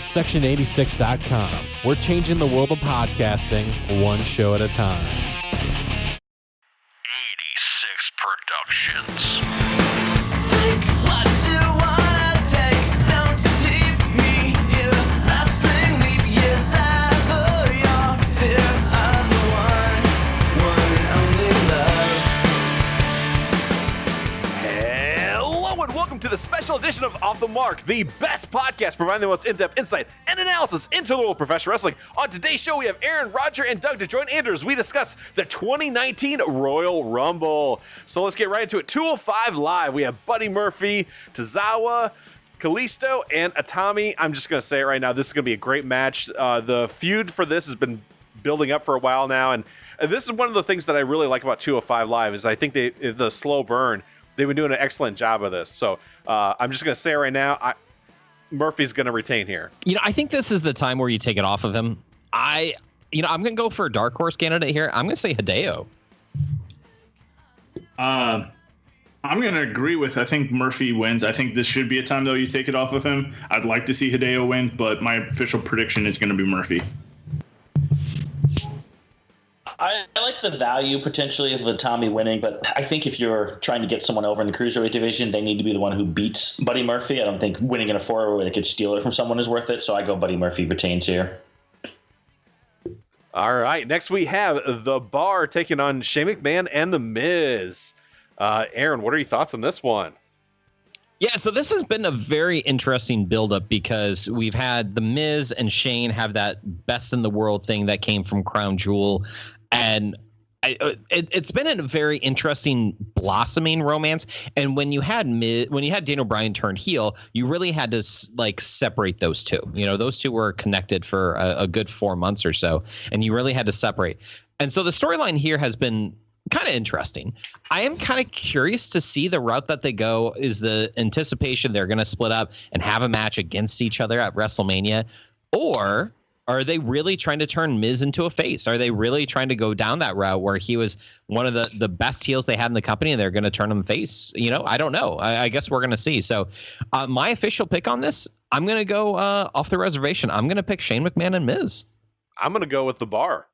Section86.com. We're changing the world of podcasting one show at a time. 86 Productions. Take what you wanna take. Don't leave me here. Lasting leap years ever your fear of the one and only love. Hello and welcome to the special edition of Off the Mark, the best podcast providing the most in-depth insight and analysis into the world of professional wrestling. On today's show, we have Aaron, Roger, and Doug to join Andrew as we discuss the 2019 Royal Rumble. So let's get right into it. 205 Live, we have Buddy Murphy, Tozawa, Kalisto, and Atami. I'm just going to say it right now, this is going to be a great match. The feud for this has been building up for a while now, and this is one of the things that I really like about 205 Live is I think the slow burn, they've been doing an excellent job of this. So I'm just going to say right now, Murphy's going to retain here. I think this is the time where you take it off of him. I'm going to go for a dark horse candidate here. I'm going to say Hideo. I'm going to agree with, I think Murphy wins. I think this should be a time, though, you take it off of him. I'd like to see Hideo win, but my official prediction is going to be Murphy. I like the value potentially of the Tommy winning, but I think if you're trying to get someone over in the cruiserweight division, they need to be the one who beats Buddy Murphy. I don't think winning in a four-way where they could steal it from someone is worth it, so I go Buddy Murphy retains here. All right, next we have The Bar taking on Shane McMahon and The Miz. Aaron, what are your thoughts on this one? Yeah, so this has been a very interesting buildup because we've had The Miz and Shane have that best in the world thing that came from Crown Jewel. And it's been a very interesting blossoming romance. And when you had Daniel Bryan turn heel, you really had to separate those two. Those two were connected for a good 4 months or so, and you really had to separate. And so the storyline here has been kind of interesting. I am kind of curious to see the route that they go. Is the anticipation they're going to split up and have a match against each other at WrestleMania, or are they really trying to turn Miz into a face? Are they really trying to go down that route where he was one of the best heels they had in the company and they're going to turn him face? I don't know. I guess we're going to see. So my official pick on this, I'm going to go off the reservation. I'm going to pick Shane McMahon and Miz. I'm going to go with The Bar.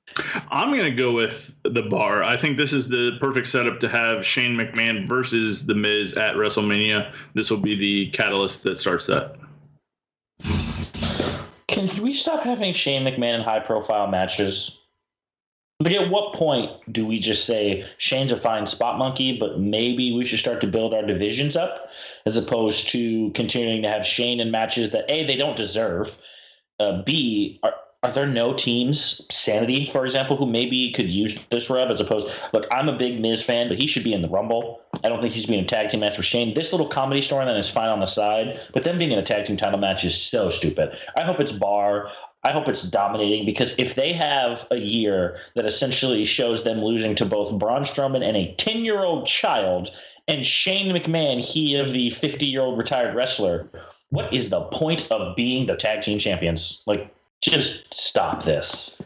I'm going to go with The Bar. I think this is the perfect setup to have Shane McMahon versus The Miz at WrestleMania. This will be the catalyst that starts that. Can we stop having Shane McMahon in high-profile matches? Like, at what point do we just say Shane's a fine spot monkey, but maybe we should start to build our divisions up as opposed to continuing to have Shane in matches that, A, they don't deserve, B, are there no teams, Sanity, for example, who maybe could use this rub as opposed? Look, I'm a big Miz fan, but he should be in the Rumble. I don't think he's being a tag team match with Shane. This little comedy storyline is fine on the side, but them being in a tag team title match is so stupid. I hope it's Bar. I hope it's dominating, because if they have a year that essentially shows them losing to both Braun Strowman and a 10-year-old child and Shane McMahon, he of the 50-year-old retired wrestler, what is the point of being the tag team champions? Just stop this.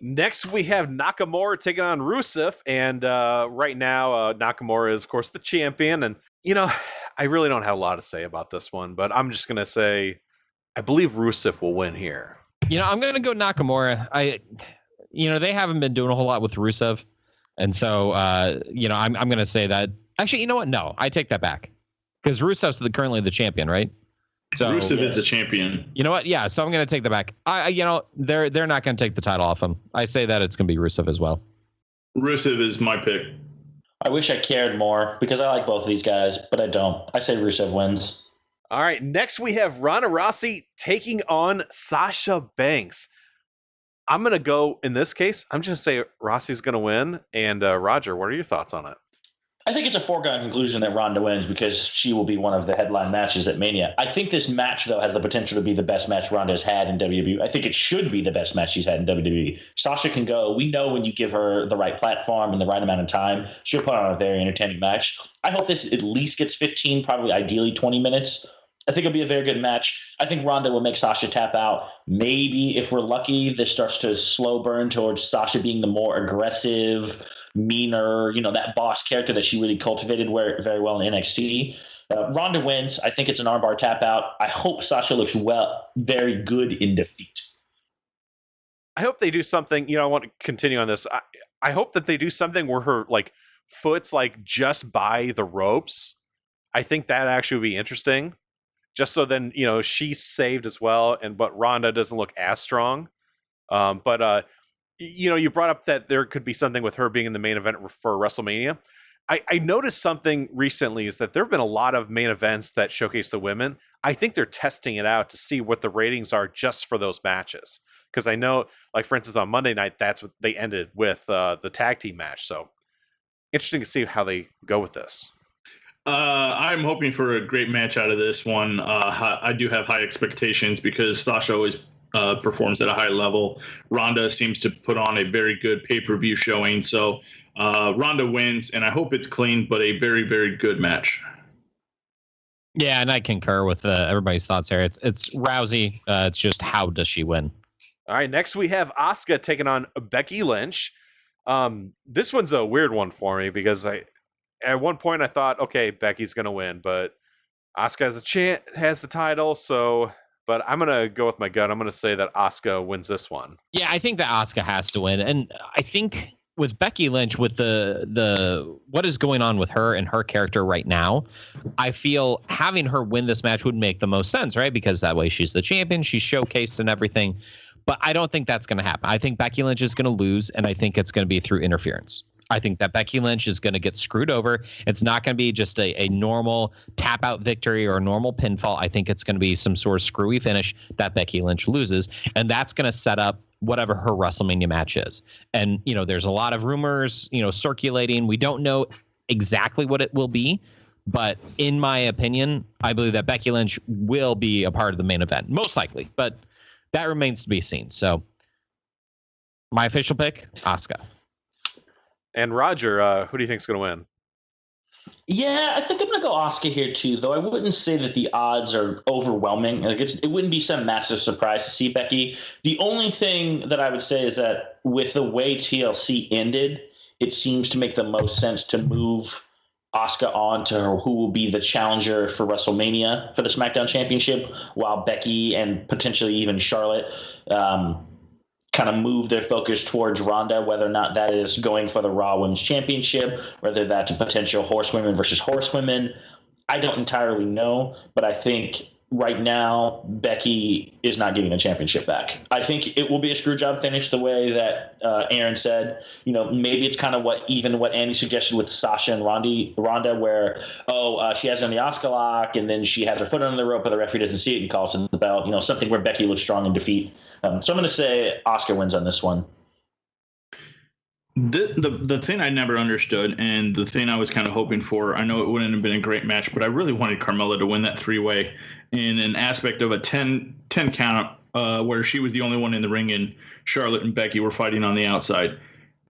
Next, we have Nakamura taking on Rusev, and right now, Nakamura is, of course, the champion. And, I really don't have a lot to say about this one, but I'm just going to say I believe Rusev will win here. I'm going to go Nakamura. They haven't been doing a whole lot with Rusev, and so, I'm going to say that. Actually, you know what? No, I take that back, because Rusev's currently the champion, right? So Rusev is the champion. You know what? Yeah, so I'm going to take that back. They're not going to take the title off him. I say that it's going to be Rusev as well. Rusev is my pick. I wish I cared more because I like both of these guys, but I don't. I say Rusev wins. All right, next we have Ronda Rousey taking on Sasha Banks. I'm going to go, in this case, I'm just going to say Rousey's going to win. And Roger, what are your thoughts on it? I think it's a foregone conclusion that Ronda wins because she will be one of the headline matches at Mania. I think this match, though, has the potential to be the best match Ronda has had in WWE. I think it should be the best match she's had in WWE. Sasha can go. We know when you give her the right platform and the right amount of time, she'll put on a very entertaining match. I hope this at least gets 15, probably ideally 20 minutes. I think it'll be a very good match. I think Ronda will make Sasha tap out. Maybe, if we're lucky, this starts to slow burn towards Sasha being the more aggressive, meaner, that boss character that she really cultivated very well in NXT. Ronda wins. I think it's an armbar tap out. I hope Sasha looks very good in defeat. I hope they do something. I want to continue on this. I hope that they do something where her like foot's like just by the ropes. I think that actually would be interesting. Just so then she's saved as well, but Ronda doesn't look as strong. But you brought up that there could be something with her being in the main event for WrestleMania. I noticed something recently is that there have been a lot of main events that showcase the women. I think they're testing it out to see what the ratings are just for those matches. Because I know, like, for instance, on Monday night, that's what they ended with the tag team match. So interesting to see how they go with this. I'm hoping for a great match out of this one. I do have high expectations because Sasha always performs at a high level. Ronda seems to put on a very good pay-per-view showing. So Ronda wins, and I hope it's clean, but a very, very good match. Yeah, and I concur with everybody's thoughts here. It's Rousey. It's just how does she win? All right, next we have Asuka taking on Becky Lynch. This one's a weird one for me because at one point I thought, okay, Becky's going to win, but Asuka has the title, but I'm going to go with my gut. I'm going to say that Asuka wins this one. Yeah, I think that Asuka has to win. And I think with Becky Lynch, with the what is going on with her and her character right now, I feel having her win this match would make the most sense, right? Because that way she's the champion, she's showcased and everything. But I don't think that's going to happen. I think Becky Lynch is going to lose, and I think it's going to be through interference. I think that Becky Lynch is going to get screwed over. It's not going to be just a normal tap-out victory or a normal pinfall. I think it's going to be some sort of screwy finish that Becky Lynch loses, and that's going to set up whatever her WrestleMania match is. And, there's a lot of rumors, circulating. We don't know exactly what it will be, but in my opinion, I believe that Becky Lynch will be a part of the main event, most likely, but that remains to be seen. So my official pick, Asuka. And Roger, who do you think is going to win? Yeah, I think I'm going to go Asuka here too, though I wouldn't say that the odds are overwhelming. Like it wouldn't be some massive surprise to see Becky. The only thing that I would say is that with the way TLC ended, it seems to make the most sense to move Asuka on to her, who will be the challenger for WrestleMania for the SmackDown Championship, while Becky and potentially even Charlotte kind of move their focus towards Ronda, whether or not that is going for the Raw Women's Championship, whether that's a potential horsewomen versus horsewomen. I don't entirely know, but I think right now Becky is not getting a championship back. I think it will be a screw job finish the way that Aaron said. Maybe it's kind of what Andy suggested with Sasha and Ronda, where she has on the Asuka lock and then she has her foot under the rope, but the referee doesn't see it and calls it the bell. Something where Becky looks strong in defeat. So I'm going to say Asuka wins on this one. The thing I never understood, and the thing I was kind of hoping for, I know it wouldn't have been a great match, but I really wanted Carmella to win that three-way in an aspect of a 10 count where she was the only one in the ring and Charlotte and Becky were fighting on the outside.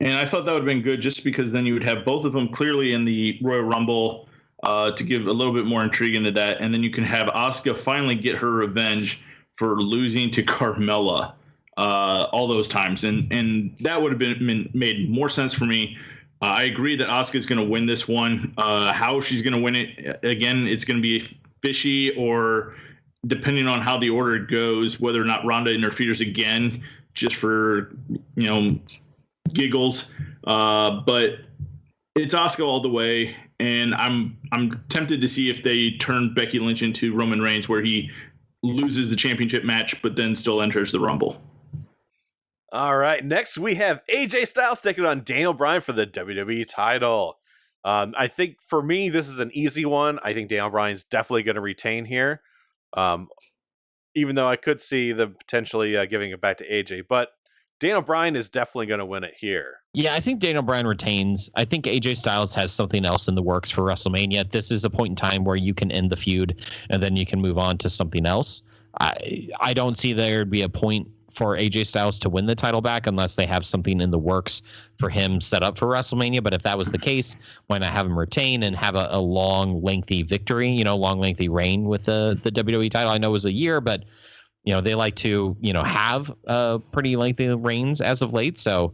And I thought that would have been good just because then you would have both of them clearly in the Royal Rumble to give a little bit more intrigue into that. And then you can have Asuka finally get her revenge for losing to Carmella all those times. And that would have been made more sense for me. I agree that Asuka is going to win this one. How she's going to win it, again, it's going to be fishy, or depending on how the order goes, whether or not Ronda interferes again just for, giggles. But it's Asuka all the way. And I'm tempted to see if they turn Becky Lynch into Roman Reigns, where he loses the championship match, but then still enters the Rumble. All right. Next, we have AJ Styles taking on Daniel Bryan for the WWE title. I think for me, this is an easy one. I think Daniel Bryan's definitely going to retain here. Even though I could see them potentially giving it back to AJ, but Daniel Bryan is definitely going to win it here. Yeah, I think Daniel Bryan retains. I think AJ Styles has something else in the works for WrestleMania. This is a point in time where you can end the feud and then you can move on to something else. I don't see there'd be a point for AJ Styles to win the title back unless they have something in the works for him set up for WrestleMania. But if that was the case, why not have him retain and have a long, lengthy victory, long, lengthy reign with the WWE title? I know it was a year, but, they like to, have pretty lengthy reigns as of late. So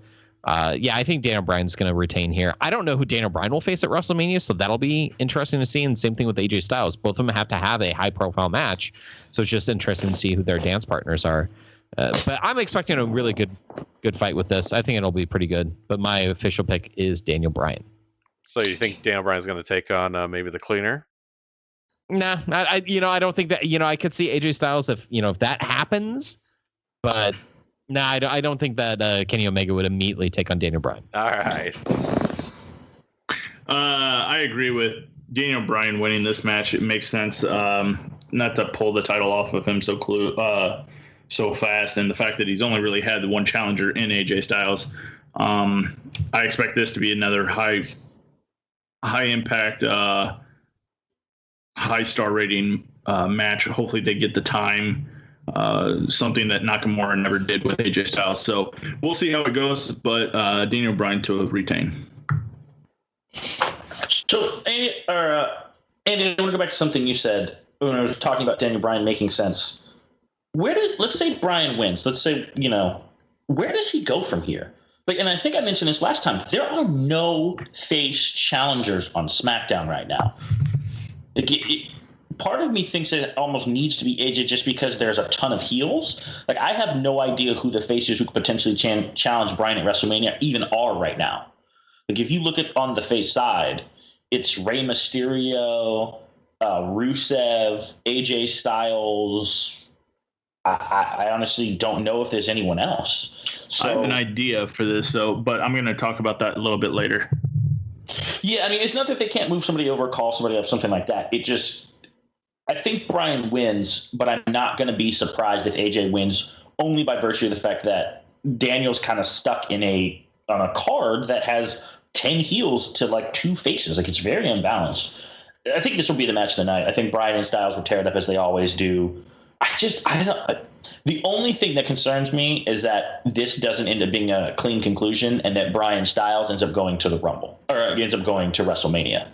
I think Daniel Bryan's going to retain here. I don't know who Daniel Bryan will face at WrestleMania, so that'll be interesting to see. And same thing with AJ Styles. Both of them have to have a high-profile match, so it's just interesting to see who their dance partners are. But I'm expecting a really good fight with this. I think it'll be pretty good. But my official pick is Daniel Bryan. So you think Daniel Bryan's going to take on maybe the cleaner? Nah, I don't think that. I could see AJ Styles if that happens, but. Nah, I don't think that Kenny Omega would immediately take on Daniel Bryan. All right. I agree with Daniel Bryan winning this match. It makes sense not to pull the title off of him so fast, and the fact that he's only really had the one challenger in AJ Styles. I expect this to be another high impact, high star rating match. Hopefully they get the time. Something that Nakamura never did with AJ Styles. So we'll see how it goes, but Daniel Bryan to retain. So, Andy, I want to go back to something you said when I was talking about Daniel Bryan making sense. Let's say Bryan wins. Let's say, where does he go from here? And I think I mentioned this last time. There are no face challengers on SmackDown right now. Part of me thinks it almost needs to be AJ just because there's a ton of heels. I have no idea who the faces who could potentially challenge Bryan at WrestleMania even are right now. If you look at on the face side, it's Rey Mysterio, Rusev, AJ Styles. I honestly don't know if there's anyone else. So, I have an idea for this, but I'm going to talk about that a little bit later. Yeah, it's not that they can't move somebody over, call somebody up, something like that. I think Bryan wins, but I'm not going to be surprised if AJ wins only by virtue of the fact that Daniel's kind of stuck on a card that has 10 heels to 2 faces. It's very unbalanced. I think this will be the match of the night. I think Bryan and Styles will tear it up as they always do. I don't. The only thing that concerns me is that this doesn't end up being a clean conclusion and that Bryan Styles ends up going to the Rumble or ends up going to WrestleMania.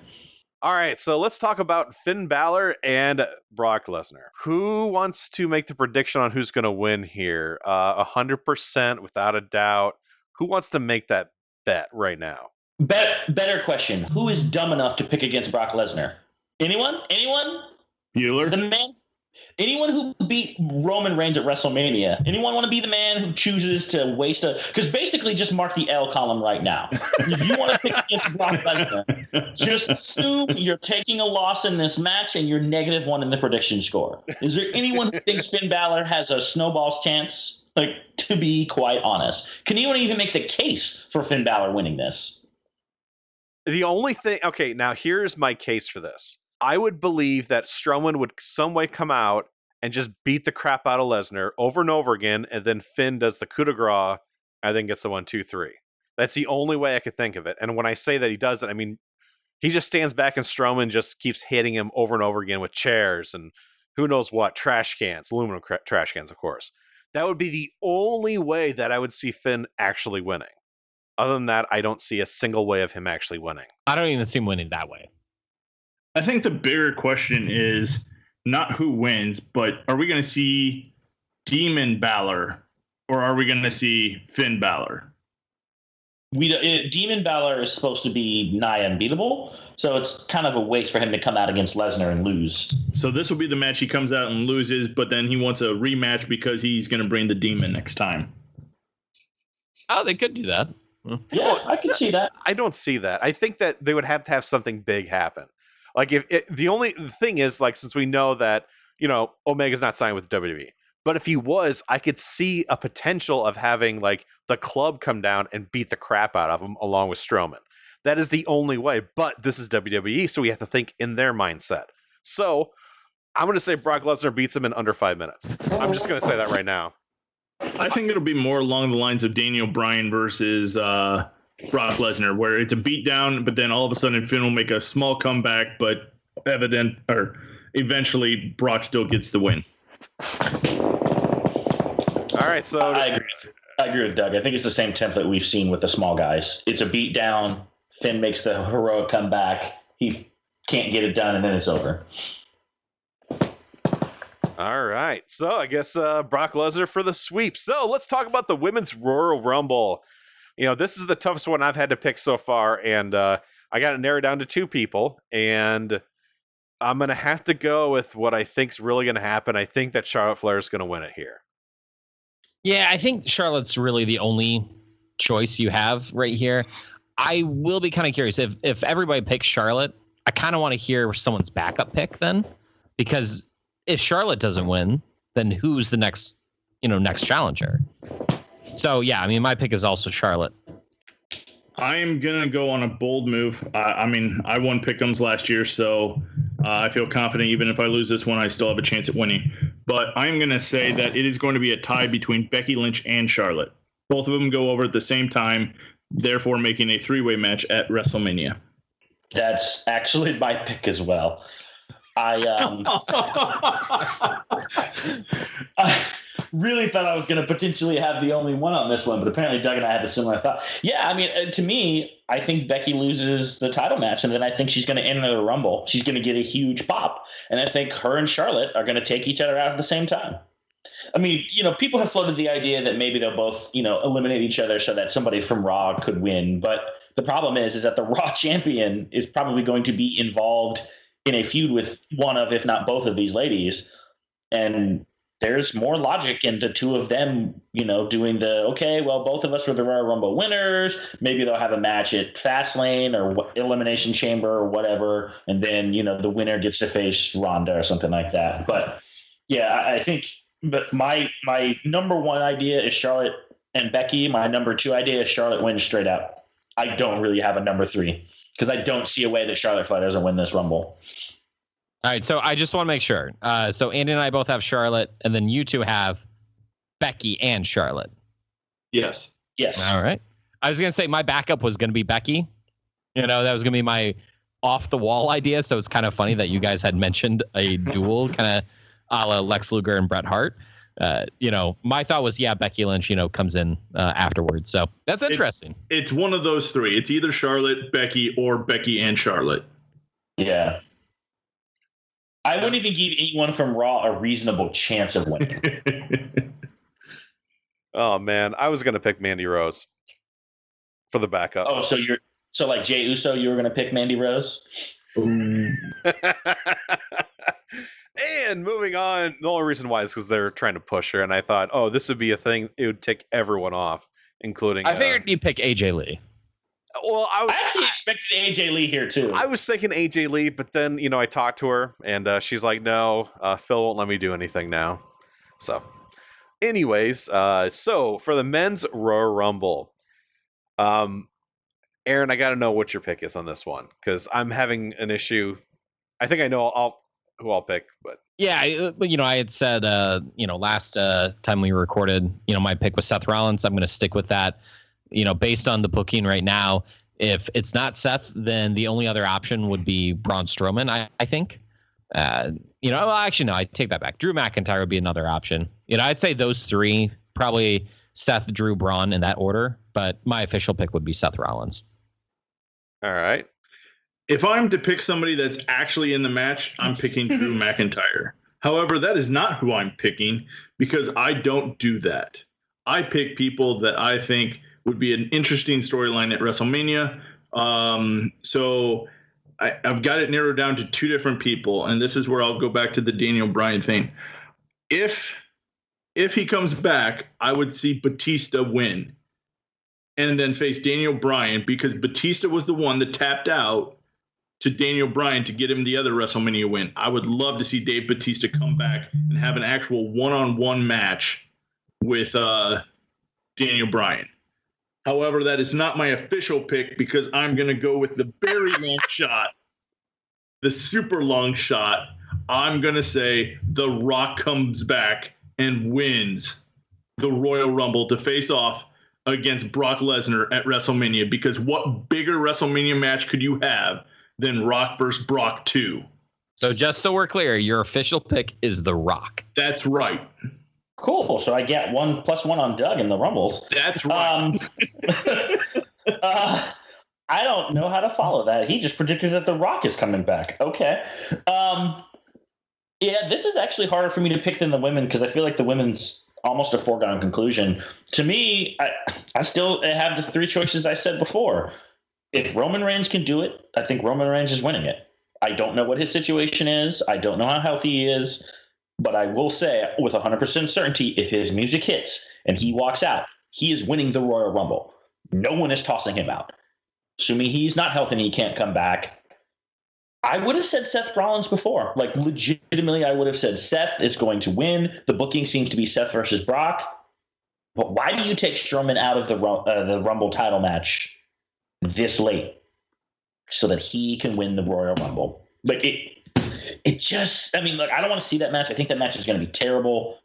All right, so let's talk about Finn Balor and Brock Lesnar. Who wants to make the prediction on who's going to win here? 100% without a doubt. Who wants to make that bet right now? Better question. Who is dumb enough to pick against Brock Lesnar? Anyone? Bueller? The man? Anyone who beat Roman Reigns at WrestleMania? Anyone want to be the man who chooses to waste because basically just mark the L column right now. If you want to pick against Brock Lesnar, just assume you're taking a loss in this match and you're -1 in the prediction score. Is there anyone who thinks Finn Balor has a snowball's chance? To be quite honest, can anyone even make the case for Finn Balor winning this? The only thing, okay, now here's my case for this. I would believe that Strowman would some way come out and just beat the crap out of Lesnar over and over again, and then Finn does the coup de grace and then gets the 1, 2, 3. That's the only way I could think of it. And when I say that he does it, I mean, he just stands back and Strowman just keeps hitting him over and over again with chairs and who knows what, trash cans, aluminum trash cans, of course. That would be the only way that I would see Finn actually winning. Other than that, I don't see a single way of him actually winning. I don't even see him winning that way. I think the bigger question is not who wins, but are we going to see Demon Balor or are we going to see Finn Balor? Demon Balor is supposed to be nigh unbeatable, so it's kind of a waste for him to come out against Lesnar and lose. So this will be the match he comes out and loses, but then he wants a rematch because he's going to bring the Demon next time. Oh, they could do that. Yeah, I can see that. I don't see that. I think that they would have to have something big happen. The only thing is, since we know that, Omega's not signed with WWE, but if he was, I could see a potential of having the club come down and beat the crap out of him along with Strowman. That is the only way, but this is WWE, so we have to think in their mindset. So I'm going to say Brock Lesnar beats him in under 5 minutes. I'm just going to say that right now. I think it'll be more along the lines of Daniel Bryan versus Brock Lesnar, where it's a beatdown, but then all of a sudden Finn will make a small comeback, but eventually Brock still gets the win. All right, so I agree with Doug. I think it's the same template we've seen with the small guys. It's a beatdown. Finn makes the heroic comeback. He can't get it done, and then it's over. All right, so I guess Brock Lesnar for the sweep. So let's talk about the Women's Royal Rumble. this is the toughest one I've had to pick so far, and I got it narrowed down to 2 people, and I'm going to have to go with what I think's really going to happen. I think that Charlotte Flair is going to win it here. Yeah, I think Charlotte's really the only choice you have right here. I will be kind of curious if everybody picks Charlotte. I kind of want to hear someone's backup pick then, because if Charlotte doesn't win, then who's the next challenger? So yeah, I mean, my pick is also Charlotte. I am gonna go on a bold move. I won Pick'ems last year, so I feel confident. Even if I lose this one, I still have a chance at winning. But I'm gonna say that it is going to be a tie between Becky Lynch and Charlotte. Both of them go over at the same time, therefore making a 3-way match at WrestleMania. That's actually my pick as well. I really thought I was going to potentially have the only one on this one, but apparently Doug and I have a similar thought. Yeah, I mean, to me, I think Becky loses the title match, and then I think she's going to enter the Rumble. She's going to get a huge pop, and I think her and Charlotte are going to take each other out at the same time. I mean, people have floated the idea that maybe they'll both, eliminate each other so that somebody from Raw could win, but the problem is that the Raw champion is probably going to be involved in a feud with one of, if not both of these ladies. And there's more logic in the 2 of them, doing both of us were the Royal Rumble winners. Maybe they'll have a match at Fastlane or Elimination Chamber or whatever. And then, the winner gets to face Ronda or something like that. But yeah, I think, but my number 1 idea is Charlotte and Becky. My number 2 idea is Charlotte wins straight out. I don't really have a number 3 because I don't see a way that Charlotte Flair doesn't win this Rumble. All right, so I just want to make sure. So Andy and I both have Charlotte, and then you 2 have Becky and Charlotte. Yes. All right. I was going to say my backup was going to be Becky. That was going to be my off-the-wall idea, so it's kind of funny that you guys had mentioned a duel, kind of a la Lex Luger and Bret Hart. My thought was, Becky Lynch, comes in afterwards. So that's interesting. It's one of those 3. It's either Charlotte, Becky, or Becky and Charlotte. Yeah. I wouldn't even give anyone from Raw a reasonable chance of winning. Oh man, I was gonna pick Mandy Rose for the backup. Oh, so like Jey Uso, you were gonna pick Mandy Rose? And moving on, the only reason why is because they're trying to push her, and I thought, oh, this would be a thing. It would tick everyone off, including. I figured you'd pick AJ Lee. Well, I actually expected AJ Lee here too. I was thinking AJ Lee, but then I talked to her, and she's like, "No, Phil won't let me do anything now." So, anyways, so for the men's Royal Rumble, Aaron, I got to know what your pick is on this one because I'm having an issue. I think I know who I'll pick, but yeah, I had said, last time we recorded, my pick was Seth Rollins. I'm going to stick with that. Based on the booking right now, if it's not Seth, then the only other option would be Braun Strowman, I think. Actually, no, I take that back. Drew McIntyre would be another option. I'd say those 3, probably Seth, Drew, Braun in that order, but my official pick would be Seth Rollins. All right. If I'm to pick somebody that's actually in the match, I'm picking Drew McIntyre. However, that is not who I'm picking because I don't do that. I pick people that I think would be an interesting storyline at WrestleMania. So I've got it narrowed down to 2 different people, and this is where I'll go back to the Daniel Bryan thing. If he comes back, I would see Batista win and then face Daniel Bryan because Batista was the one that tapped out to Daniel Bryan to get him the other WrestleMania win. I would love to see Dave Batista come back and have an actual one-on-one match with Daniel Bryan. However, that is not my official pick because I'm going to go with the very long shot, the super long shot. I'm going to say The Rock comes back and wins the Royal Rumble to face off against Brock Lesnar at WrestleMania because what bigger WrestleMania match could you have than Rock versus Brock 2? So just so we're clear, your official pick is The Rock. That's right. Cool. So I get 1+1 on Doug in the Rumbles. That's right. I don't know how to follow that. He just predicted that The Rock is coming back. Okay. Yeah, this is actually harder for me to pick than the women because I feel like the women's almost a foregone conclusion. To me, I still have the three choices I said before. If Roman Reigns can do it, I think Roman Reigns is winning it. I don't know what his situation is. I don't know how healthy he is. But I will say with 100% certainty, if his music hits and he walks out, he is winning the Royal Rumble. No one is tossing him out. Assuming he's not healthy and he can't come back. I would have said Seth Rollins before. Like, legitimately, I would have said Seth is going to win. The booking seems to be Seth versus Brock. But why do you take Strowman out of the Rumble title match this late so that he can win the Royal Rumble? Like, it just, I mean, look, I don't want to see that match. I think that match is going to be terrible.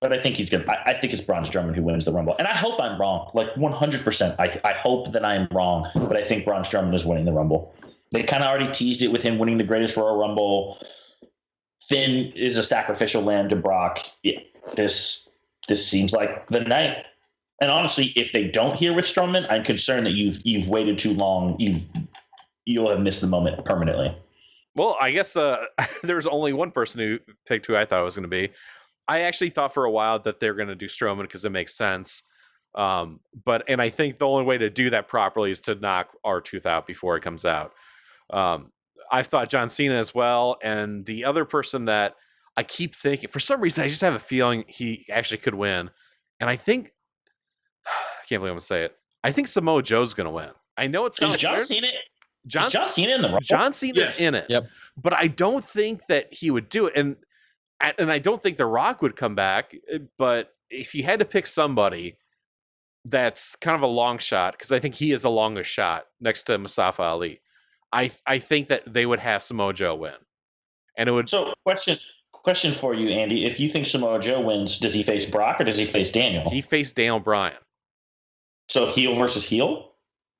But I think I think it's Braun Strowman who wins the Rumble. And I hope I'm wrong. Like, 100%. I hope that I'm wrong. But I think Braun Strowman is winning the Rumble. They kind of already teased it with him winning the greatest Royal Rumble. Finn is a sacrificial lamb to Brock. Yeah, this seems like the night. And honestly, if they don't hear with Strowman, I'm concerned that you've waited too long. You'll have missed the moment permanently. Well, I guess there's only one person who picked who I thought it was going to be. I actually thought for a while that they're going to do Strowman because it makes sense. And I think the only way to do that properly is to knock R-Truth out before it comes out. I thought John Cena as well. And the other person that I keep thinking, for some reason, I just have a feeling he actually could win. And I think, I can't believe I'm going to say it. I think Samoa Joe's going to win. I know it sounds Is John weird. Cena? John Is John Cena in the Rumble? John Cena's Yes. in it. Yep. But I don't think that he would do it. And I don't think The Rock would come back. But if you had to pick somebody that's kind of a long shot, because I think he is the longest shot next to Mustafa Ali, I think that they would have Samoa Joe win. And it would. So, question for you, Andy. If you think Samoa Joe wins, does he face Brock or does he face Daniel? He faced Daniel Bryan. So heel versus heel?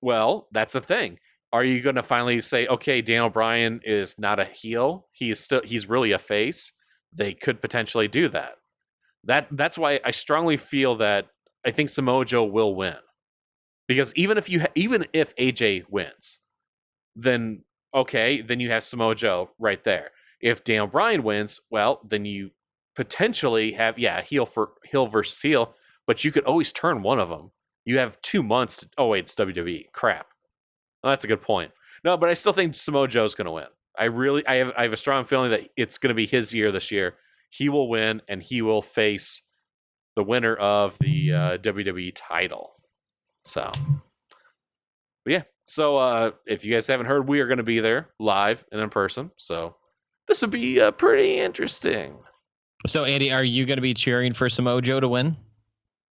Well, that's the thing. Are you going to finally say, okay, Daniel Bryan is not a heel? He's really a face. They could potentially do that. That's why I strongly feel that I think Samoa Joe will win. Because even if AJ wins, then okay, then you have Samoa Joe right there. If Daniel Bryan wins, well, then you potentially have heel versus heel, but you could always turn one of them. You have 2 months to, oh wait, it's WWE. Crap. Well, that's a good point. No, but I still think Samoa Joe's going to win. I have a strong feeling that it's going to be his year this year. He will win, and he will face the winner of the WWE title. So, but yeah. So if you guys haven't heard, we are going to be there live and in person. So this would be pretty interesting. So, Andy, are you going to be cheering for Samoa Joe to win?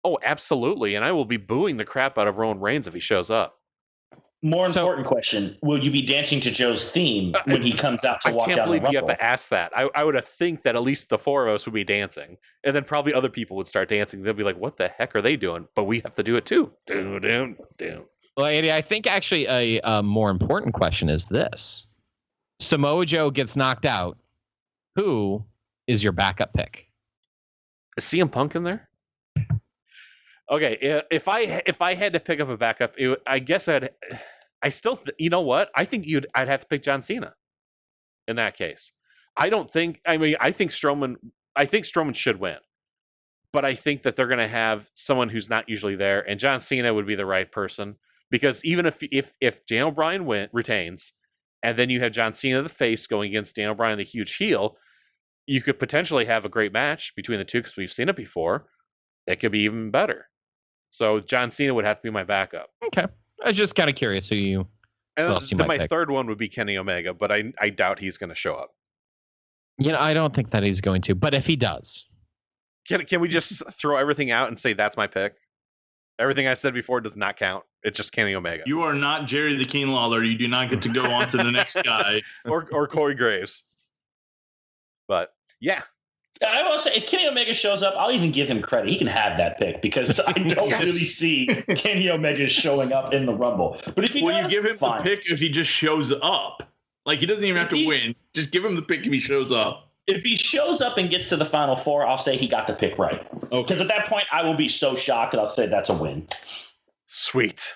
Oh, absolutely. And I will be booing the crap out of Roman Reigns if he shows up. More important question: will you be dancing to Joe's theme when he comes out to walk down the Rumble? I can't believe you have to ask that. I would have think that at least the four of us would be dancing, and then probably other people would start dancing. They'll be like, "What the heck are they doing?" But we have to do it too. Doom. Well, Andy, I think actually a more important question is this: Samoa Joe gets knocked out. Who is your backup pick? Is CM Punk in there? Okay, if I had to pick up a backup, I guess you know what? I think I'd have to pick John Cena in that case. I think Strowman should win. But I think that they're going to have someone who's not usually there, and John Cena would be the right person, because even if Daniel Bryan retains, and then you have John Cena the face going against Daniel Bryan the huge heel, you could potentially have a great match between the two, because we've seen it before. It could be even better. So John Cena would have to be my backup. Okay. I'm just kind of curious who you. And then my pick. third one would be Kenny Omega, but I doubt he's going to show up. I don't think that he's going to. But if he does, can we just throw everything out and say that's my pick? Everything I said before does not count. It's just Kenny Omega. You are not Jerry the King Lawler. You do not get to go on to the next guy. or Corey Graves. But yeah. I will say, if Kenny Omega shows up, I'll even give him credit. He can have that pick, because I don't really see Kenny Omega showing up in the Rumble. But if he does, you give him fine. the pick if he just shows up. Like, he doesn't even have to win. Just give him the pick if he shows up. If he shows up and gets to the Final Four, I'll say he got the pick right. Because at that point, I will be so shocked that I'll say that's a win. Sweet.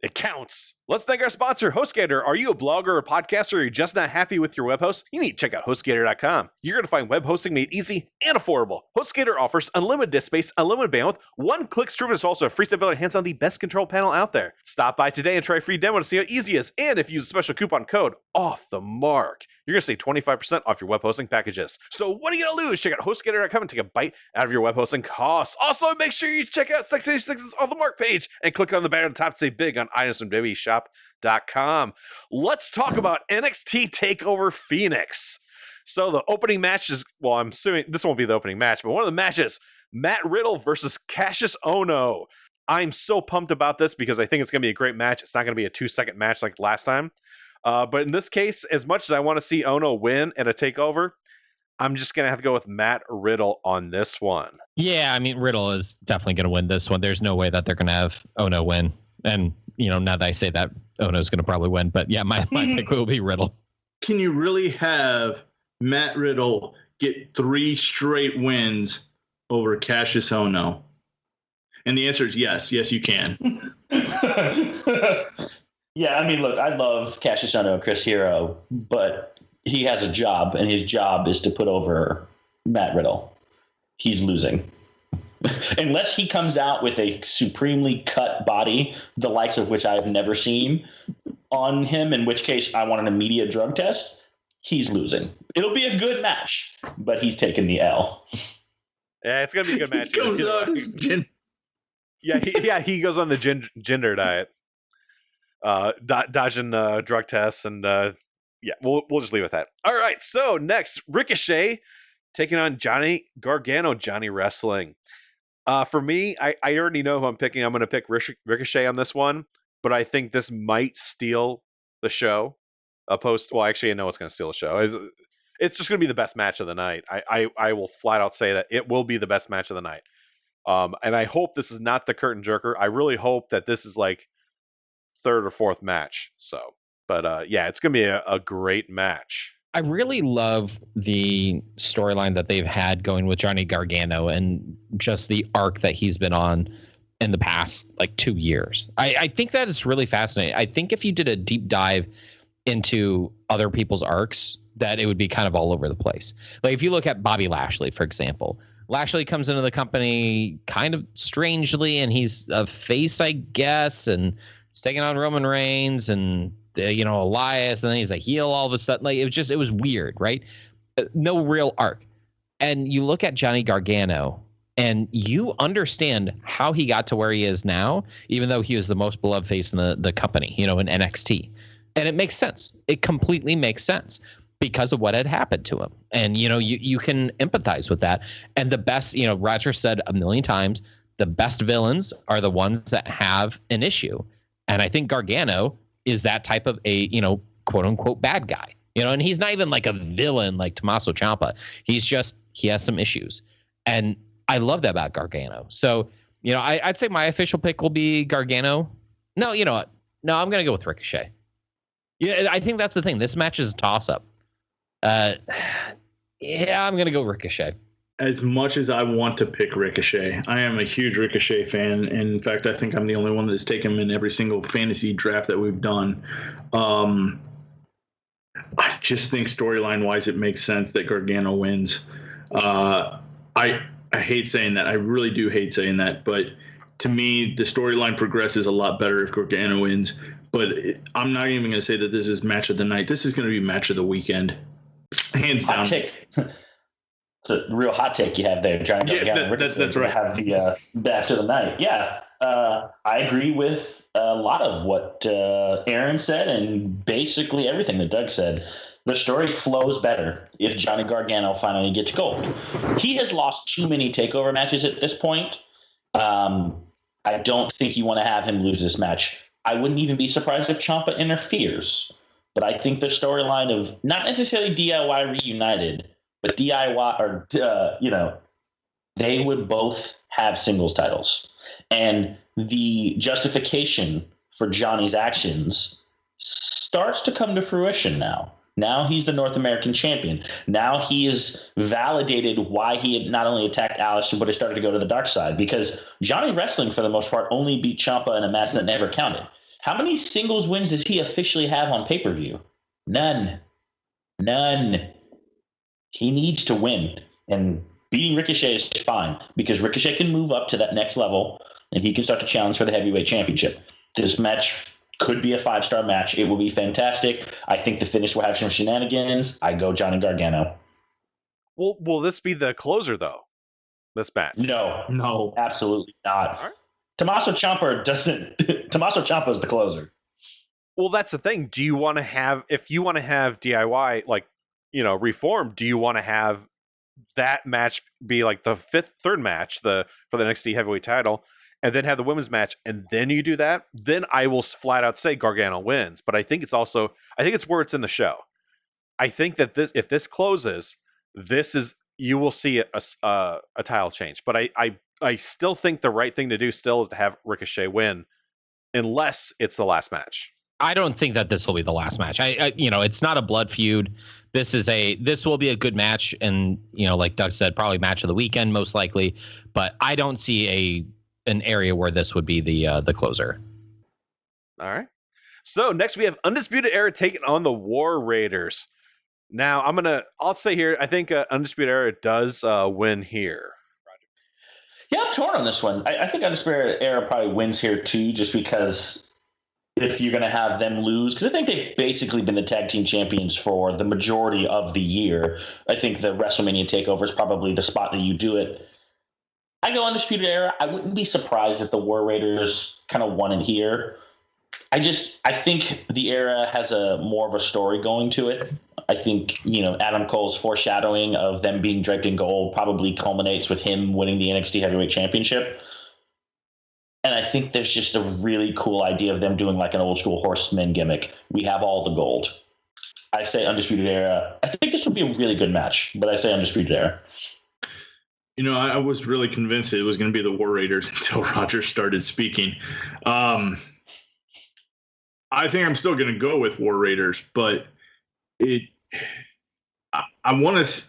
It counts. Let's thank our sponsor, HostGator. Are you a blogger or podcaster, or you're just not happy with your web host? You need to check out HostGator.com. You're going to find web hosting made easy and affordable. HostGator offers unlimited disk space, unlimited bandwidth, one-click streaming is also a free step builder, hands on the best control panel out there. Stop by today and try a free demo to see how easy it is. And if you use a special coupon code, Off the Mark, you're going to save 25% off your web hosting packages. So what are you going to lose? Check out HostGator.com and take a bite out of your web hosting costs. Also, make sure you check out 686's Off the Mark page and click on the banner at the top to save big on items from WWEshop.com. Let's talk about NXT TakeOver Phoenix. So the opening match is, well, I'm assuming this won't be the opening match, but one of the matches, Matt Riddle versus Cassius Ohno. I'm so pumped about this because I think it's going to be a great match. It's not going to be a 2-second match like last time. But in this case, as much as I want to see Ohno win at a TakeOver, I'm just going to have to go with Matt Riddle on this one. Yeah, I mean, Riddle is definitely going to win this one. There's no way that they're going to have Ohno win. And, now that I say that, Ohno's going to probably win. But yeah, my pick will be Riddle. Can you really have Matt Riddle get 3 straight wins over Cassius Ohno? And the answer is yes. Yes, you can. Yeah, I mean, look, I love Cassius Ohno and Chris Hero, but he has a job, and his job is to put over Matt Riddle. He's losing. Unless he comes out with a supremely cut body, the likes of which I have never seen on him, in which case I want an immediate drug test, he's losing. It'll be a good match, but he's taking the L. Yeah, it's going to be a good match. He goes on he goes on the ginger diet. Dodging drug tests, and we'll just leave it at that. All right, so next, Ricochet taking on Johnny Gargano, Johnny Wrestling. For me, I already know who I'm picking. I'm going to pick Ricochet on this one, but I think this might steal the show. Well, actually, I know it's going to steal the show. It's just going to be the best match of the night. I will flat out say that it will be the best match of the night. And I hope this is not the curtain jerker. I really hope that this is like third or fourth match. So, but it's gonna be a great match. I really love the storyline that they've had going with Johnny Gargano and just the arc that he's been on in the past 2 years. I think that is really fascinating. I think if you did a deep dive into other people's arcs, that it would be kind of all over the place. Like if you look at Bobby Lashley, for example, Lashley comes into the company kind of strangely, and he's a face, I guess, and he's taking on Roman Reigns and Elias, and then he's a heel all of a sudden. It was weird, right? No real arc. And you look at Johnny Gargano, and you understand how he got to where he is now, even though he was the most beloved face in the company, in NXT. And it makes sense. It completely makes sense because of what had happened to him. And, you can empathize with that. And the best, Roger said a million times, the best villains are the ones that have an issue. And I think Gargano is that type of a, quote unquote bad guy, and he's not even like a villain like Tommaso Ciampa. He has some issues. And I love that about Gargano. So, I'd say my official pick will be Gargano. No, you know what? No, I'm going to go with Ricochet. Yeah, I think that's the thing. This match is a toss up. I'm going to go Ricochet. As much as I want to pick Ricochet, I am a huge Ricochet fan. And in fact, I think I'm the only one that's taken him in every single fantasy draft that we've done. I just think storyline-wise, it makes sense that Gargano wins. I hate saying that. I really do hate saying that. But to me, the storyline progresses a lot better if Gargano wins. But I'm not even going to say that this is match of the night. This is going to be match of the weekend. Hands down. It's a real hot take you have there, Johnny. Yeah, that's right. Have the match of the night. Yeah, I agree with a lot of what Aaron said and basically everything that Doug said. The story flows better if Johnny Gargano finally gets gold. He has lost too many TakeOver matches at this point. I don't think you want to have him lose this match. I wouldn't even be surprised if Ciampa interferes. But I think the storyline of not necessarily DIY reunited, but DIY, or, they would both have singles titles. And the justification for Johnny's actions starts to come to fruition now. Now he's the North American champion. Now he is validated why he had not only attacked Alistair, but he started to go to the dark side. Because Johnny Wrestling, for the most part, only beat Ciampa in a match that never counted. How many singles wins does he officially have on pay-per-view? None. He needs to win. And beating Ricochet is fine because Ricochet can move up to that next level and he can start to challenge for the heavyweight championship. This match could be a 5-star match. It will be fantastic. I think the finish will have some shenanigans. I go Johnny Gargano. Well, will this be the closer though? This match? No, absolutely not. All right. Tommaso Ciampa doesn't. Tommaso Ciampa is the closer. Well, that's the thing. Do you want to have, if you want to have DIY, like, reform, do you want to have that match be like the third match for the NXT heavyweight title, and then have the women's match, and then you do that? Then I will flat out say Gargano wins. But I think it's where it's in the show. I think that if this closes, you will see a title change. But I still think the right thing to do still is to have Ricochet win, unless it's the last match. I don't think that this will be the last match. It's not a blood feud. This will be a good match, and like Doug said, probably match of the weekend most likely. But I don't see an area where this would be the closer. All right. So next we have Undisputed Era taking on the War Raiders. Now I'll say here, I think Undisputed Era does win here. Yeah, I'm torn on this one. I think Undisputed Era probably wins here too, just because if you're going to have them lose, because I think they've basically been the tag team champions for the majority of the year. I think the WrestleMania TakeOver is probably the spot that you do it. I go Undisputed Era. I wouldn't be surprised if the War Raiders kind of won it here. I think the Era has more of a story going to it. I think, Adam Cole's foreshadowing of them being draped in gold probably culminates with him winning the NXT Heavyweight Championship. And I think there's just a really cool idea of them doing like an old school Horseman gimmick. We have all the gold. I say Undisputed Era. I think this would be a really good match, but I say Undisputed Era. I was really convinced it was going to be the War Raiders until Roger started speaking. I think I'm still going to go with War Raiders, but I want to.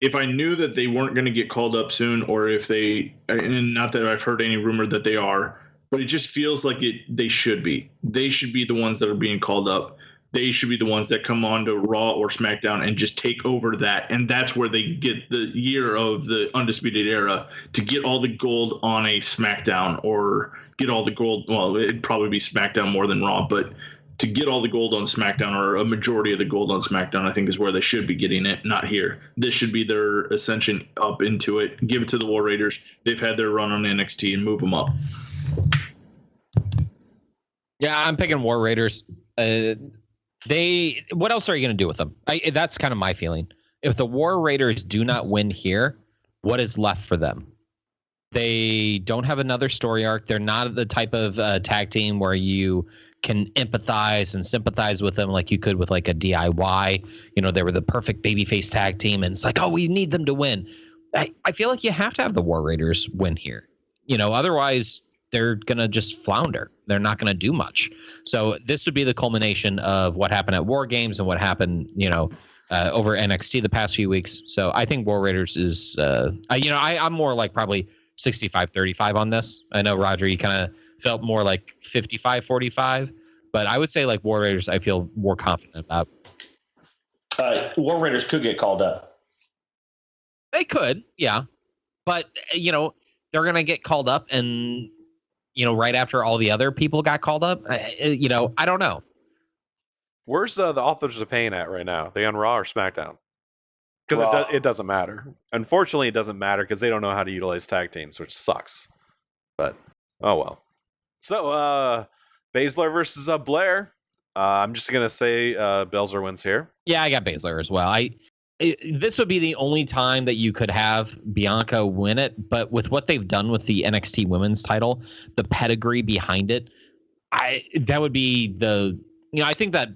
If I knew that they weren't going to get called up soon, or if and not that I've heard any rumor that they are, but it just feels like they should be. They should be the ones that are being called up. They should be the ones that come on to Raw or SmackDown and just take over that. And that's where they get the year of the Undisputed Era to get all the gold on a SmackDown, or get all the gold. Well, it'd probably be SmackDown more than Raw, but to get all the gold on SmackDown, or a majority of the gold on SmackDown, I think is where they should be getting it, not here. This should be their ascension up into it. Give it to the War Raiders. They've had their run on NXT and move them up. Yeah, I'm picking War Raiders. What else are you going to do with them? That's kind of my feeling. If the War Raiders do not win here, what is left for them? They don't have another story arc. They're not the type of tag team where you can empathize and sympathize with them like you could with like a DIY. They were the perfect babyface tag team, and it's like, oh, we need them to win. I feel like you have to have the War Raiders win here. Otherwise they're going to just flounder. They're not going to do much. So this would be the culmination of what happened at War Games and what happened, over NXT the past few weeks. So I think War Raiders is, I'm more like probably 65-35 on this. I know, Roger, you kind of felt more like 55-45, but I would say like War Raiders, I feel more confident about. War Raiders could get called up. They could, yeah. But, they're going to get called up and, right after all the other people got called up. I don't know. Where's the Authors of Pain at right now? They on Raw or SmackDown? Because it doesn't matter. Unfortunately, it doesn't matter because they don't know how to utilize tag teams, which sucks. But, oh well. So, Baszler versus Blair. I'm just going to say Baszler wins here. Yeah, I got Baszler as well. This would be the only time that you could have Bianca win it, but with what they've done with the NXT Women's title, the pedigree behind it, that would be I think that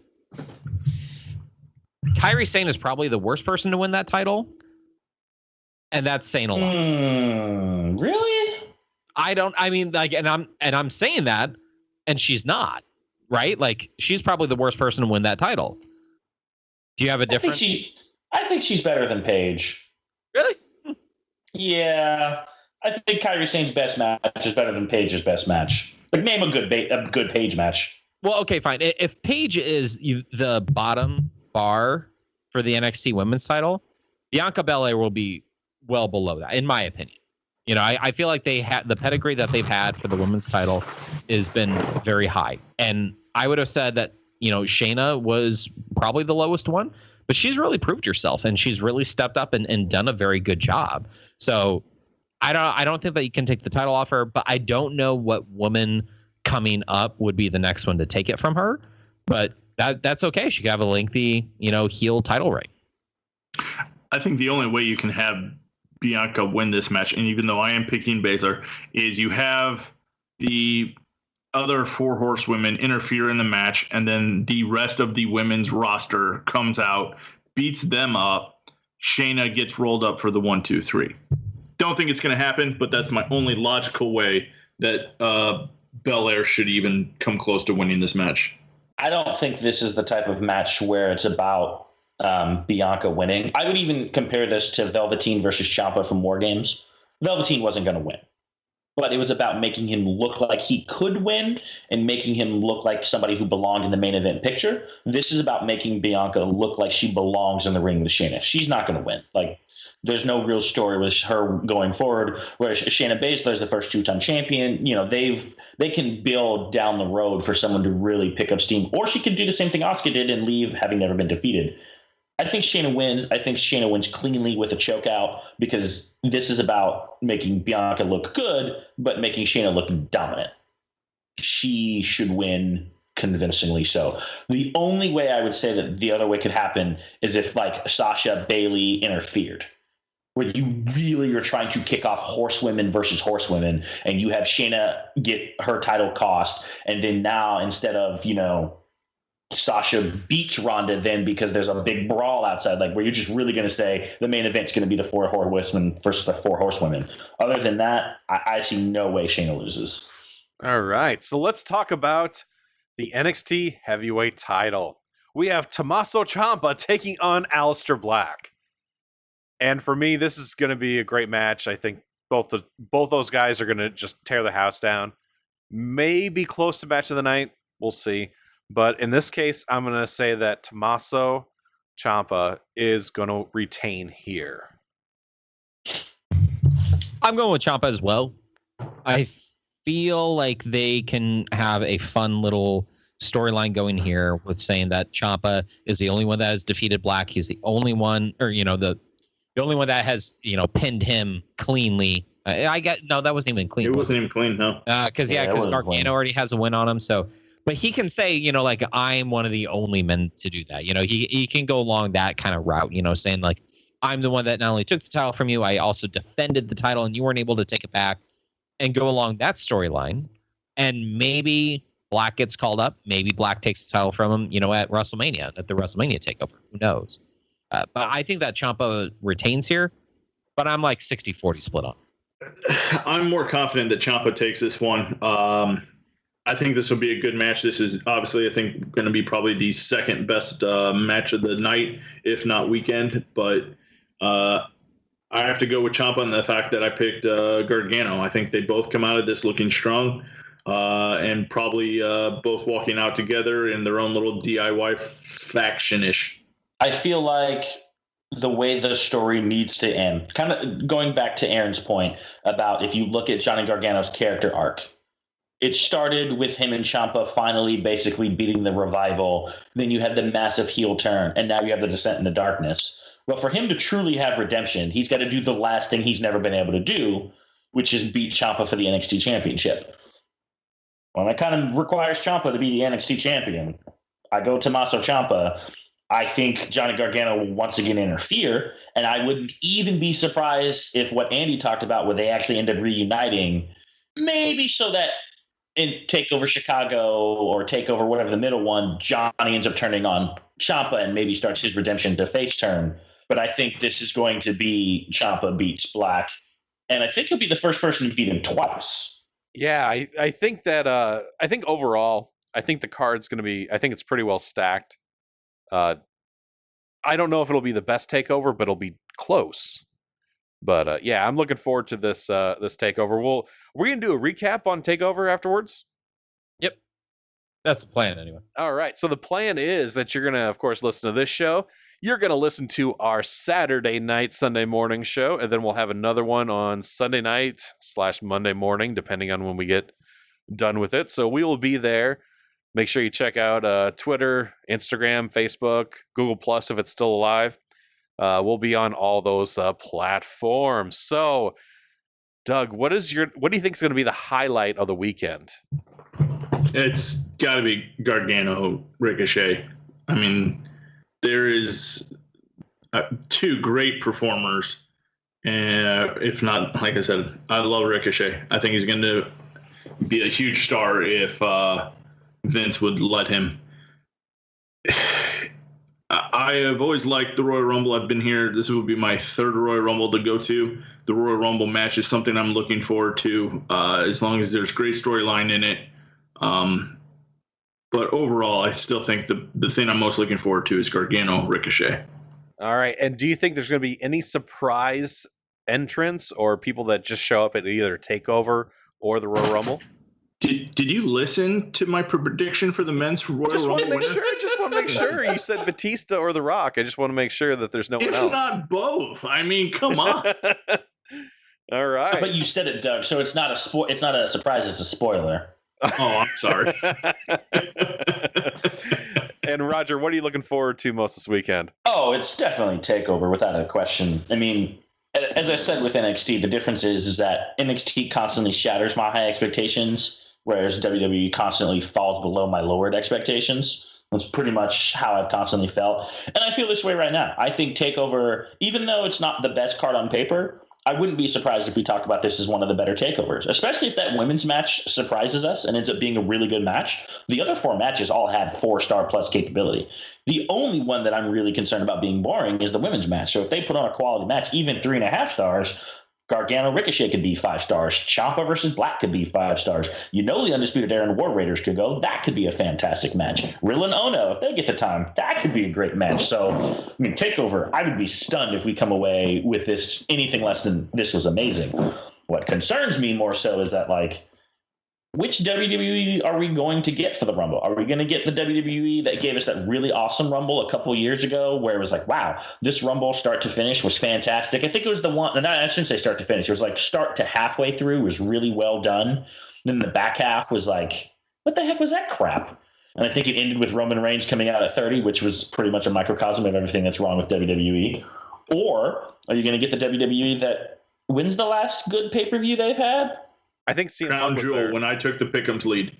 Kairi Sane is probably the worst person to win that title, and that's saying a lot. Really? And I'm saying that, and she's not, right? Like, she's probably the worst person to win that title. Do you have a difference? I think she's better than Paige. Really? Yeah. I think Kairi Sane's best match is better than Paige's best match. Like, name a good Page match. Well, okay, fine. If Paige is the bottom bar for the NXT Women's title, Bianca Belair will be well below that, in my opinion. You know, I feel like they had the pedigree that they've had for the women's title has been very high, and I would have said that Shayna was probably the lowest one, but she's really proved herself and she's really stepped up and done a very good job. So I don't think that you can take the title off her, but I don't know what woman coming up would be the next one to take it from her. But that's okay. She could have a lengthy, heel title reign. I think the only way you can have Bianca win this match, and even though I am picking Baszler, is you have the other 4 horsewomen interfere in the match, and then the rest of the women's roster comes out, beats them up. Shayna gets rolled up for the 1, 2, 3. Don't think it's going to happen, but that's my only logical way that Belair should even come close to winning this match. I don't think this is the type of match where it's about Bianca winning. I would even compare this to Velveteen versus Ciampa from War Games. Velveteen wasn't going to win, but it was about making him look like he could win and making him look like somebody who belonged in the main event picture. This is about making Bianca look like she belongs in the ring with Shayna. She's not going to win. Like, there's no real story with her going forward. Whereas Shayna Baszler is the first 2-time champion. They can build down the road for someone to really pick up steam. Or she could do the same thing Asuka did and leave having never been defeated. I think Shayna wins. I think Shayna wins cleanly with a chokeout because this is about making Bianca look good, but making Shayna look dominant. She should win convincingly so. The only way I would say that the other way could happen is if, like, Sasha Bailey interfered, where you really are trying to kick off horsewomen versus horsewomen, and you have Shayna get her title cost, and then now instead of, Sasha beats Ronda then because there's a big brawl outside, like, where you're just really going to say the main event's going to be the 4 horsewomen versus the 4 horsewomen. Other than that, I see no way Shayna loses. All right, so let's talk about the NXT Heavyweight title. We have Tommaso Ciampa taking on Aleister Black. And for me, this is going to be a great match. I think both those guys are going to just tear the house down. Maybe close to match of the night. We'll see. But in this case, I'm going to say that Tommaso Ciampa is going to retain here. I'm going with Ciampa as well. I feel like they can have a fun little storyline going here with saying that Ciampa is the only one that has defeated Black. He's the only one, or the only one that has pinned him cleanly. That wasn't even clean. It wasn't even clean, no. Because Gargano already has a win on him. So, but he can say, like, I'm one of the only men to do that. He can go along that kind of route. Saying, like, I'm the one that not only took the title from you, I also defended the title, and you weren't able to take it back, and go along that storyline. And maybe Black gets called up. Maybe Black takes the title from him, at WrestleMania, at the WrestleMania TakeOver. Who knows? But I think that Ciampa retains here, but I'm like 60-40 split on. I'm more confident that Ciampa takes this one. I think this will be a good match. This is obviously, I think, going to be probably the second best match of the night, if not weekend. But I have to go with Ciampa on the fact that I picked Gargano. I think they both come out of this looking strong and probably both walking out together in their own little DIY faction-ish. I feel like the way the story needs to end, kind of going back to Aaron's point about if you look at Johnny Gargano's character arc, it started with him and Ciampa finally basically beating the Revival. Then you had the massive heel turn, and now you have the Descent into Darkness. Well, for him to truly have redemption, he's got to do the last thing he's never been able to do, which is beat Ciampa for the NXT Championship. Well, that kind of requires Ciampa to be the NXT Champion. I go Tommaso Ciampa. I think Johnny Gargano will once again interfere, and I wouldn't even be surprised if what Andy talked about, where they actually end up reuniting, maybe so that in TakeOver Chicago or TakeOver whatever the middle one, Johnny ends up turning on Ciampa and maybe starts his redemption to face turn. But I think this is going to be Ciampa beats Black, and I think he'll be the first person to beat him twice. Yeah, I think that I think overall, I think the card's going to be, I think it's pretty well stacked. I don't know if it'll be the best TakeOver, but it'll be close. But yeah, I'm looking forward to this this TakeOver. We're going to do a recap on TakeOver afterwards. That's the plan anyway. All right. So the plan is that you're going to, of course, listen to this show. You're going to listen to our Saturday night, Sunday morning show, and then we'll have another one on Sunday night / Monday morning, depending on when we get done with it. So we will be there. Make sure you check out Twitter, Instagram, Facebook, Google Plus if it's still alive. We'll be on all those platforms. So, Doug, what do you think is going to be the highlight of the weekend? It's got to be Gargano Ricochet. I mean, there is two great performers, and if not, like I said, I love Ricochet. I think he's going to be a huge star if Vince would let him. I have always liked the Royal Rumble. I've been here. This will be my third Royal Rumble to go to. The Royal Rumble match is something I'm looking forward to, as long as there's great storyline in it. But overall, I still think the thing I'm most looking forward to is Gargano Ricochet. All right. And do you think there's going to be any surprise entrants or people that just show up at either TakeOver or the Royal Rumble? Did you listen to my prediction for the men's Royal Just want Rumble? to make sure. You said Batista or The Rock. I just want to make sure that there's no one It's else. not both. I mean, come on. All right. But you said it, Doug. So it's not it's not a surprise. It's a spoiler. Oh, I'm sorry. And Roger, what are you looking forward to most this weekend? Oh, it's definitely TakeOver without a question. I mean, as I said with NXT, the difference is that NXT constantly shatters my high expectations, whereas WWE constantly falls below my lowered expectations. That's pretty much how I've constantly felt. And I feel this way right now. I think TakeOver, even though it's not the best card on paper, I wouldn't be surprised if we talk about this as one of the better takeovers, especially if that women's match surprises us and ends up being a really good match. The other four matches all had 4-star plus capability. The only one that I'm really concerned about being boring is the women's match. So if they put on a quality match, even 3.5 stars, Gargano Ricochet could be 5 stars. Ciampa versus Black could be 5 stars. You know the Undisputed Era and War Raiders could go. That could be a fantastic match. Riddle and Ono, if they get the time, that could be a great match. So, I mean, TakeOver, I would be stunned if we come away with this anything less than this was amazing. What concerns me more so is that, like, which WWE are we going to get for the Rumble? Are we going to get the WWE that gave us that really awesome Rumble a couple years ago where it was like, wow, this Rumble start to finish was fantastic? I think it was the one, and I shouldn't say start to finish. It was like start to halfway through was really well done. Then the back half was like, what the heck was that crap? And I think it ended with Roman Reigns coming out at 30, which was pretty much a microcosm of everything that's wrong with WWE. Or are you going to get the WWE that wins the last good pay-per-view they've had? I think CM Crown Punk was Jewel there. when I took the Pick'em's lead.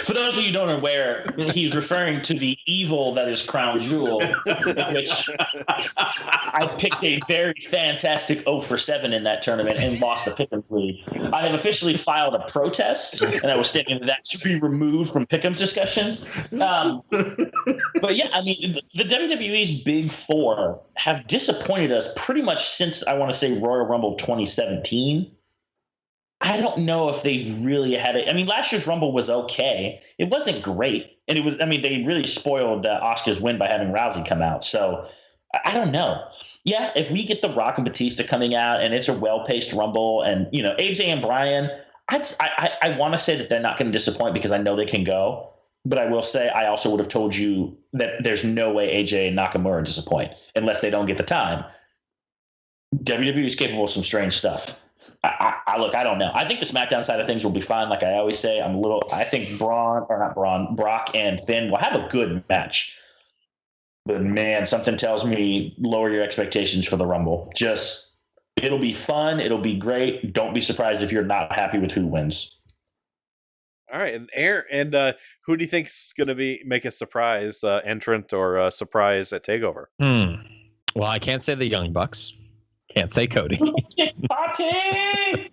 For those of you who don't aware, he's referring to the evil that is Crown Jewel, which I picked a very fantastic 0-for-7 in that tournament and lost the Pick'em's lead. I have officially filed a protest, and I was stating that should be removed from Pick'em's discussions. But yeah, I mean, the WWE's Big Four have disappointed us pretty much since, I want to say, Royal Rumble 2017. I don't know if they've really had it. I mean, last year's Rumble was okay. It wasn't great. And it was, I mean, they really spoiled Asuka's win by having Rousey come out. So I don't know. Yeah, if we get The Rock and Batista coming out and it's a well-paced Rumble and, you know, AJ and Bryan, I want to say that they're not going to disappoint because I know they can go. But I will say I also would have told you that there's no way AJ and Nakamura disappoint unless they don't get the time. WWE is capable of some strange stuff. Look, I don't know. I think the SmackDown side of things will be fine. Like I always say, I think Brock and Finn will have a good match. But man, something tells me lower your expectations for the Rumble. Just, it'll be fun. It'll be great. Don't be surprised if you're not happy with who wins. All right, and Aaron, who do you think is going to make a surprise entrant or a surprise at TakeOver? Well, I can't say the Young Bucks. Can't say Cody. Party!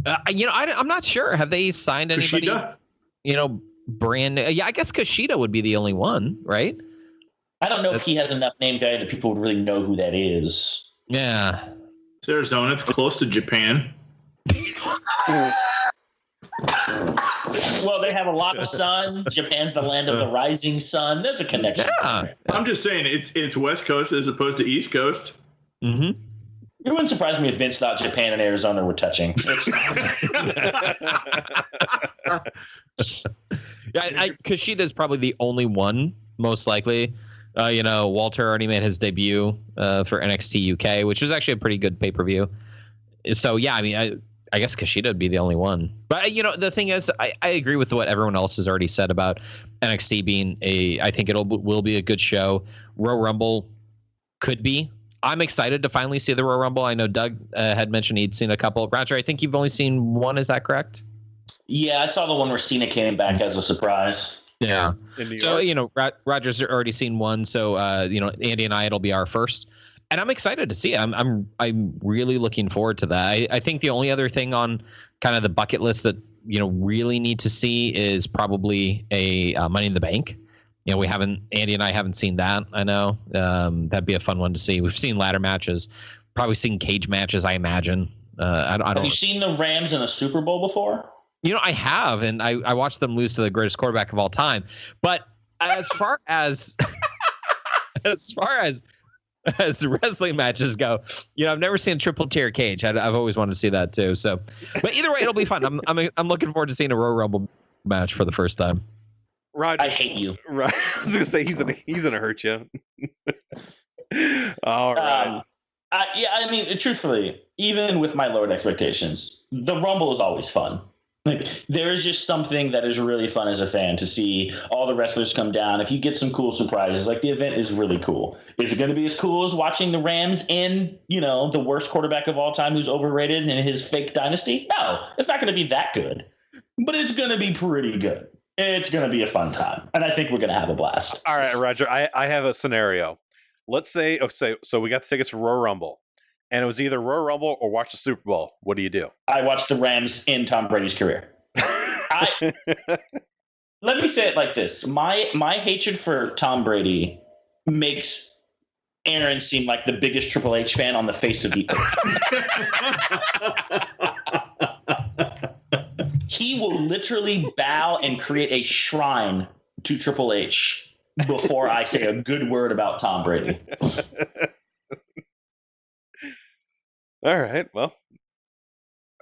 I'm not sure. Have they signed anybody? Kushida? Brand new? Yeah, I guess Kushida would be the only one, right? I don't know if he has enough name value that people would really know who that is. Yeah. It's Arizona. It's close to Japan. Well, they have a lot of sun. Japan's the land of the rising sun. There's a connection. Yeah. I'm just saying it's West Coast as opposed to East Coast. Mm-hmm. It wouldn't surprise me if Vince thought Japan and Arizona were touching. Yeah, Kushida's probably the only one, most likely. Walter already made his debut for NXT UK, which was actually a pretty good pay-per-view. So, yeah, I mean, I guess Kushida would be the only one. But, the thing is, I agree with what everyone else has already said about NXT being I think will be a good show. Royal Rumble could be. I'm excited to finally see the Royal Rumble. I know Doug had mentioned he'd seen a couple. Roger, I think you've only seen one. Is that correct? Yeah, I saw the one where Cena came back as a surprise. Yeah. So, Roger's already seen one. So, Andy and I, it'll be our first. And I'm excited to see it. I'm really looking forward to that. I think the only other thing on kind of the bucket list that, really need to see is probably a Money in the Bank. Andy and I haven't seen that. I know that'd be a fun one to see. We've seen ladder matches, probably seen cage matches, I imagine. Have you seen the Rams in a Super Bowl before? I have, and I watched them lose to the greatest quarterback of all time. But as far as wrestling matches go, I've never seen a triple tier cage. I've always wanted to see that too. So, but either way, it'll be fun. I'm looking forward to seeing a Royal Rumble match for the first time. Rogers, I hate you. Right, I was gonna say he's gonna hurt you. All right. I mean, truthfully, even with my lowered expectations, the Rumble is always fun. Like, there is just something that is really fun as a fan to see all the wrestlers come down. If you get some cool surprises, like the event is really cool. Is it going to be as cool as watching the Rams in, the worst quarterback of all time who's overrated in his fake dynasty? No, it's not going to be that good, but it's going to be pretty good. It's going to be a fun time, and I think we're going to have a blast. All right, Roger, I have a scenario. Let's say, so we got the tickets for Royal Rumble, and it was either Royal Rumble or watch the Super Bowl. What do you do? I watched the Rams in Tom Brady's career. Let me say it like this. My hatred for Tom Brady makes Aaron seem like the biggest Triple H fan on the face of the earth. He will literally bow and create a shrine to Triple H before I say a good word about Tom Brady. All right. Well,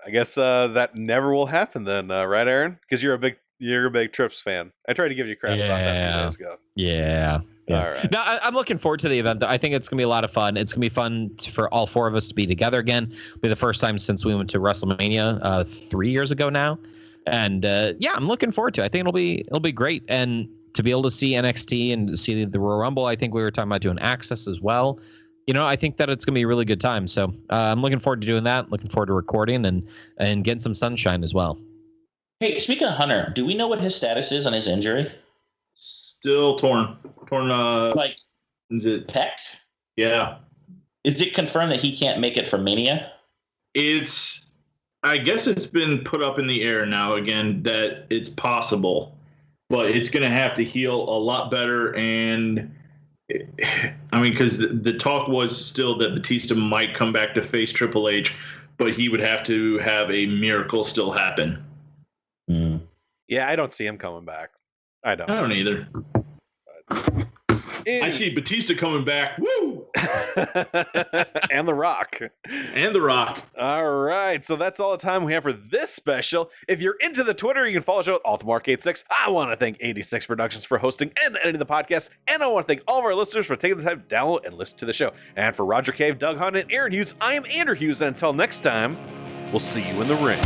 I guess that never will happen then, right, Aaron? Because you're a big Trips fan. I tried to give you crap about that a few days ago. Yeah. All right. No, I'm looking forward to the event. I think it's gonna be a lot of fun. It's gonna be fun for all four of us to be together again. It'll be the first time since we went to WrestleMania 3 years ago now, and I'm looking forward to it. I think it'll be great, and to be able to see NXT and see the Royal Rumble. I think we were talking about doing Access as well. I think that it's going to be a really good time. So I'm looking forward to doing that. Looking forward to recording and getting some sunshine as well. Hey, speaking of Hunter, do we know what his status is on his injury? Still torn. Like, is it pec? Yeah. Is it confirmed that he can't make it for Mania? I guess it's been put up in the air now again that it's possible, but it's going to have to heal a lot better. And I mean, because the talk was still that Batista might come back to face Triple H, but he would have to have a miracle still happen. Mm. Yeah, I don't see him coming back. I don't either. I see Batista coming back. Woo! And The Rock. All right. So that's all the time we have for this special. If you're into the Twitter, you can follow the show at AllTheMark86. I want to thank 86 Productions for hosting and editing the podcast. And I want to thank all of our listeners for taking the time to download and listen to the show. And for Roger Cave, Doug Hunt, and Aaron Hughes, I am Andrew Hughes. And until next time, we'll see you in the ring.